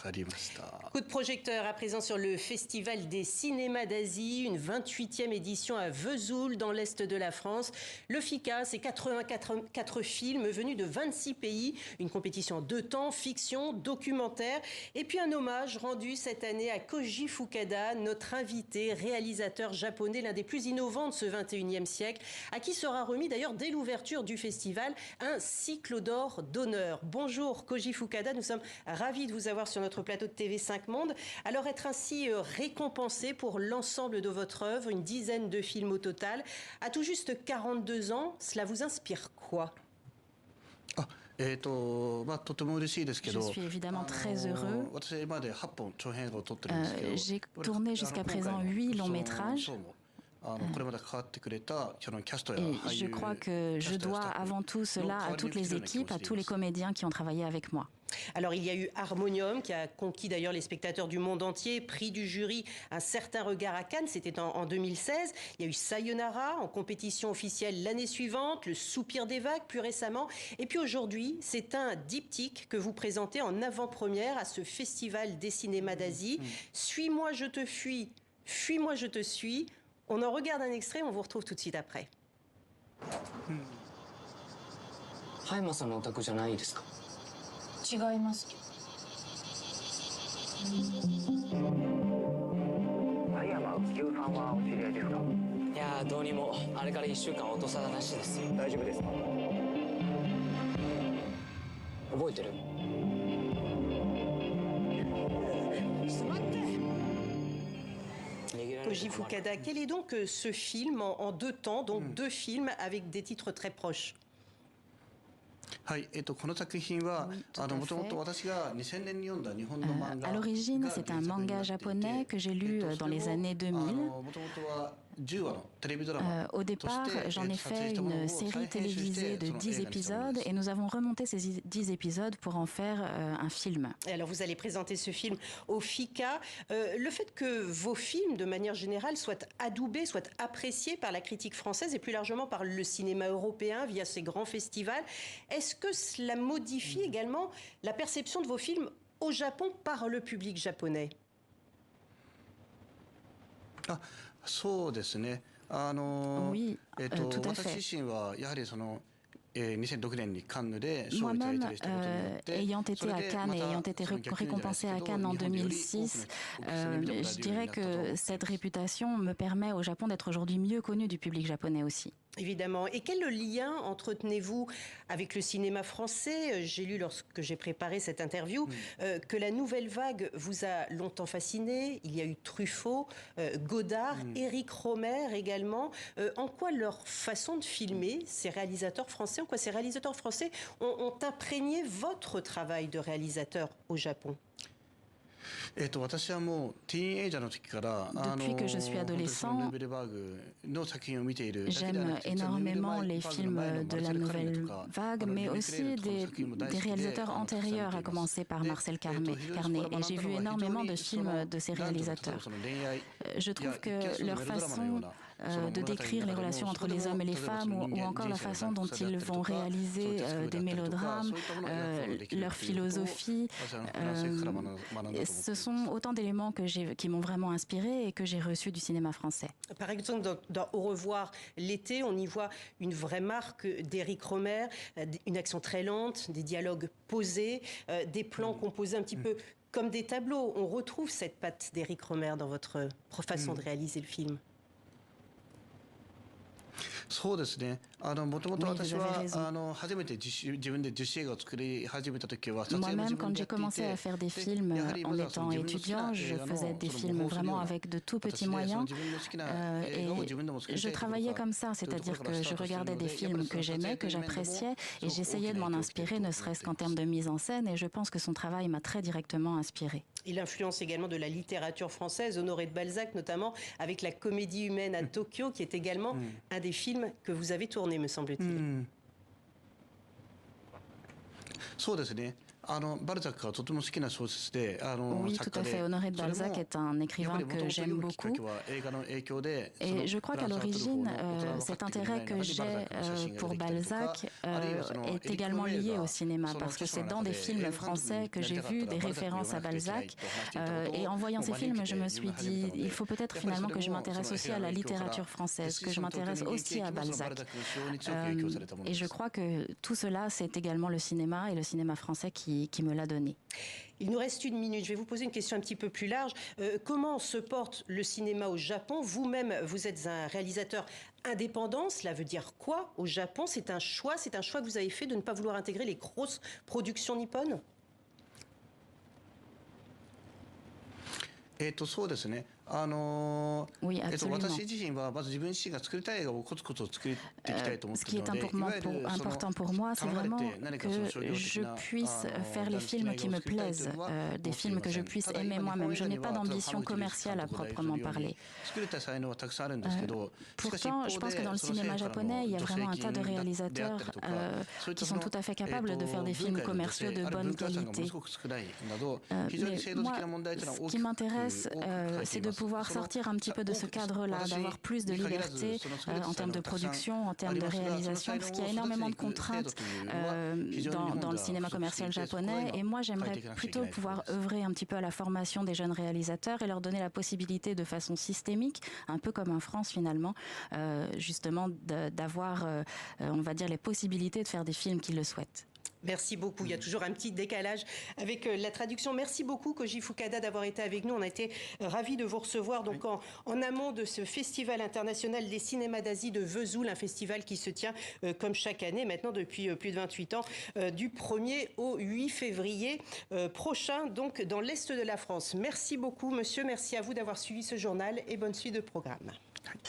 Coup de projecteur à présent sur le Festival des cinémas d'Asie, une 28e édition à Vesoul dans l'Est de la France. Le FICA, c'est 84 films venus de 26 pays, une compétition en 2 temps, fiction, documentaire, et puis un hommage rendu cette année à Koji Fukada, notre invité, réalisateur japonais, l'un des plus innovants de ce 21e siècle, à qui sera remis d'ailleurs dès l'ouverture du festival un cycle d'or d'honneur. Bonjour Koji Fukada, nous sommes ravis de vous avoir sur notre plateau de TV5 Monde. Alors être ainsi récompensé pour l'ensemble de votre œuvre, une dizaine de films au total, à tout juste 42 ans, cela vous inspire quoi? Je suis évidemment très heureux. J'ai tourné jusqu'à présent 8 longs métrages. Et je crois que je dois avant tout cela à toutes les équipes, à tous les comédiens qui ont travaillé avec moi. Alors il y a eu Harmonium qui a conquis d'ailleurs les spectateurs du monde entier, prix du jury, un certain regard à Cannes, c'était en 2016. Il y a eu Sayonara en compétition officielle l'année suivante, Le Soupir des vagues plus récemment. Et puis aujourd'hui, c'est un diptyque que vous présentez en avant-première à ce Festival des cinémas d'Asie. Suis-moi, je te fuis, fuis-moi, je te suis. On en regarde un extrait, on vous retrouve tout de suite après. Koji Fukada, quel est donc ce film en 2 temps, donc 2 films avec des titres très proches? À l'origine, c'est un manga japonais que j'ai lu dans les années 2000. Au départ, j'en ai fait une série télévisée de 10 épisodes et nous avons remonté ces 10 épisodes pour en faire un film. Et alors vous allez présenter ce film au FICA. Le fait que vos films, de manière générale, soient adoubés, soient appréciés par la critique française et plus largement par le cinéma européen via ces grands festivals, est-ce que cela modifie également la perception de vos films au Japon par le public japonais? Oui, tout à fait. Moi-même, ayant été à Cannes et ayant été récompensé à Cannes en 2006, je dirais que cette réputation me permet au Japon d'être aujourd'hui mieux connu du public japonais aussi. Évidemment. Et quel lien entretenez-vous avec le cinéma français? J'ai lu lorsque j'ai préparé cette interview que la nouvelle vague vous a longtemps fasciné. Il y a eu Truffaut, Godard, Éric Rohmer également. En quoi leur façon de filmer, ces réalisateurs français, en quoi ces réalisateurs français ont imprégné votre travail de réalisateur au Japon? Depuis que je suis adolescent, j'aime énormément les films de la nouvelle vague, mais aussi des réalisateurs antérieurs, à commencer par Marcel Carné. Et j'ai vu énormément de films de ces réalisateurs. Je trouve que leur façon de décrire les relations entre les hommes et les femmes, ou encore la façon dont ils vont réaliser des mélodrames, leur philosophie, ce sont autant d'éléments qui m'ont vraiment inspiré et que j'ai reçus du cinéma français. Par exemple, dans Au revoir l'été, on y voit une vraie marque d'Éric Rohmer, une action très lente, des dialogues posés, des plans composés un petit peu comme des tableaux. On retrouve cette patte d'Éric Rohmer dans votre façon de réaliser le film. Moi-même, quand j'ai commencé à faire des films en étant étudiant, je faisais des films vraiment avec de tout petits moyens. Et je travaillais comme ça, c'est-à-dire que je regardais des films que j'aimais, que j'appréciais, et j'essayais de m'en inspirer, ne serait-ce qu'en termes de mise en scène, et je pense que son travail m'a très directement inspiré. Il influence également de la littérature française, Honoré de Balzac notamment, avec La Comédie humaine à Tokyo, qui est également un des films que vous avez tourné, me semble-t-il. Oui, tout à fait. Honoré de Balzac est un écrivain que j'aime beaucoup. Et je crois qu'à l'origine, cet intérêt que j'ai pour Balzac est également lié au cinéma, parce que c'est dans des films français que j'ai vu des références à Balzac. Et en voyant ces films, je me suis dit, il faut peut-être finalement que je m'intéresse aussi à la littérature française, que je m'intéresse aussi à Balzac. Et je crois que tout cela, c'est également le cinéma et le cinéma français qui me l'a donné. Il nous reste une minute. Je vais vous poser une question un petit peu plus large. Comment se porte le cinéma au Japon? Vous-même, vous êtes un réalisateur indépendant. Cela veut dire quoi au Japon? C'est un choix que vous avez fait de ne pas vouloir intégrer les grosses productions nippones? Oui, absolument. Ce qui est important pour moi, c'est vraiment que je puisse faire les films qui me plaisent, des films que je puisse aimer moi-même. Je n'ai pas d'ambition commerciale à proprement parler. Pourtant, je pense que dans le cinéma japonais, il y a vraiment un tas de réalisateurs qui sont tout à fait capables de faire des films commerciaux de bonne qualité. Mais moi, ce qui m'intéresse, c'est de pouvoir sortir un petit peu de ce cadre-là, d'avoir plus de liberté en termes de production, en termes de réalisation, parce qu'il y a énormément de contraintes dans le cinéma commercial japonais. Et moi, j'aimerais plutôt pouvoir œuvrer un petit peu à la formation des jeunes réalisateurs et leur donner la possibilité de façon systémique, un peu comme en France finalement, justement d'avoir, on va dire, les possibilités de faire des films qui le souhaitent. Merci beaucoup. Il y a toujours un petit décalage avec la traduction. Merci beaucoup, Koji Fukada, d'avoir été avec nous. On a été ravis de vous recevoir donc en amont de ce Festival international des cinémas d'Asie de Vesoul, un festival qui se tient comme chaque année maintenant depuis plus de 28 ans, du 1er au 8 février prochain, donc dans l'Est de la France. Merci beaucoup, monsieur. Merci à vous d'avoir suivi ce journal et bonne suite de programme.